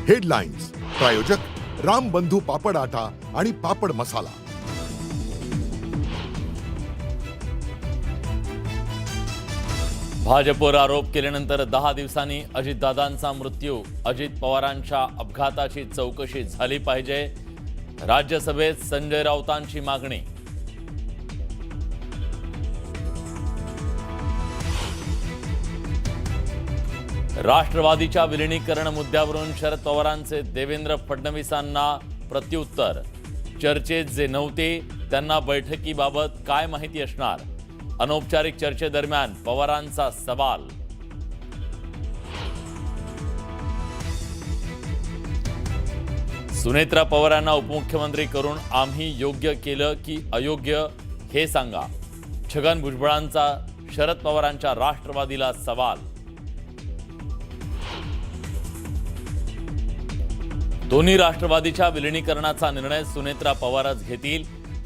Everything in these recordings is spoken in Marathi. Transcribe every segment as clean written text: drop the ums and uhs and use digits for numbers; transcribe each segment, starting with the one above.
हेडलाईन्स प्रायोजक राम बंधू पापड आटा आणि पापड मसाला। भाजपवर आरोप केल्यानंतर 10 दिवसांनी अजितदादांचा मृत्यू। अजित पवारांच्या अपघाताची चौकशी झाली पाहिजे। राज्यसभेत संजय राऊतांची मागणी। राष्ट्रवादीच्या विलीनीकरण मुद्द्यावरून शरद पवारांचे देवेंद्र फडणवीसांना प्रत्युत्तर। चर्चेत जे नव्हते त्यांना बैठकीबाबत काय माहिती असणार? अनौपचारिक चर्चेदरम्यान पवारांचा सवाल। सुनेत्रा पवारांना उपमुख्यमंत्री करून आम्ही योग्य केलं की अयोग्य हे सांगा। छगन भुजबळांचा शरद पवारांच्या राष्ट्रवादीला सवाल। दोन्ही राष्ट्रवादीच्या विलीनीकरणाचा निर्णय सुनेत्रा पवारच घेतील,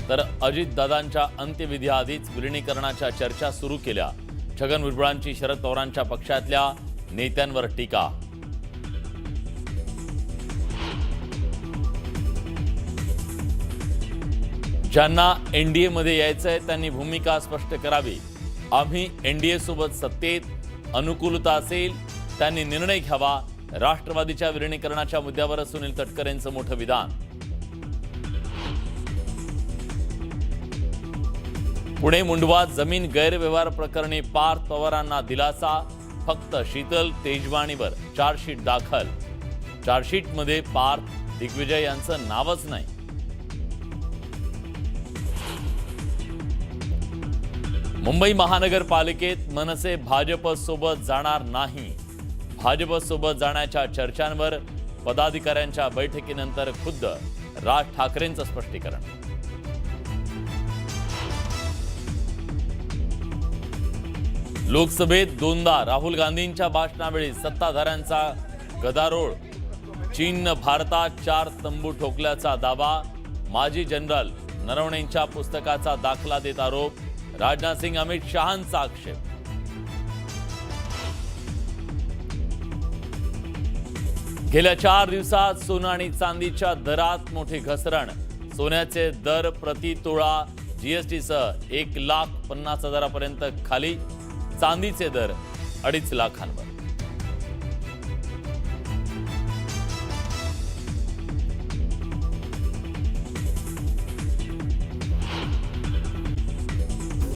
तर अजितदादांच्या अंत्यविधीआधीच विलीनीकरणाच्या चर्चा सुरू केल्या। छगन भुजबळांची शरद पवारांच्या पक्षातल्या नेत्यांवर टीका। ज्यांना एनडीए मध्ये यायचंय त्यांनी भूमिका स्पष्ट करावी। आम्ही एनडीए सोबत सत्तेत अनुकूलता असेल त्यांनी निर्णय घ्यावा। राष्ट्रवादीच्या विलीनीकरणाच्या मुद्द्यावर सुनील तटकरेंचं मोठं विधान। पुणे मुंडवा जमीन गैरव्यवहार प्रकरणी पार्थ पवारांना दिलासा। फक्त शीतल तेजवाणीवर चार्जशीट दाखल। चार्जशीटमध्ये पार्थ दिग्विजय यांचं नावच नाही। मुंबई महानगरपालिकेत मनसे भाजप सोबत जाणार नाही। भाजप सोबत जाण्याच्या चर्चांवर पदाधिकाऱ्यांच्या बैठकीनंतर खुद्द राज ठाकरेंचं स्पष्टीकरण। लोकसभेत दोनदा राहुल गांधींच्या भाषणावेळी सत्ताधाऱ्यांचा गदारोळ। चीननं भारतात 4 तंबू ठोकल्याचा दावा। माजी जनरल नरवणेंच्या पुस्तकाचा दाखला देत आरोप। राजनाथ सिंग अमित शहांचा आक्षेप। गेल्या 4 दिवसात सोनं आणि चांदीच्या दरात मोठी घसरण। सोन्याचे दर प्रति तोळा जीएसटीसह 1,50,000 पर्यंत खाली। चांदीचे दर 2.5 लाखांवर।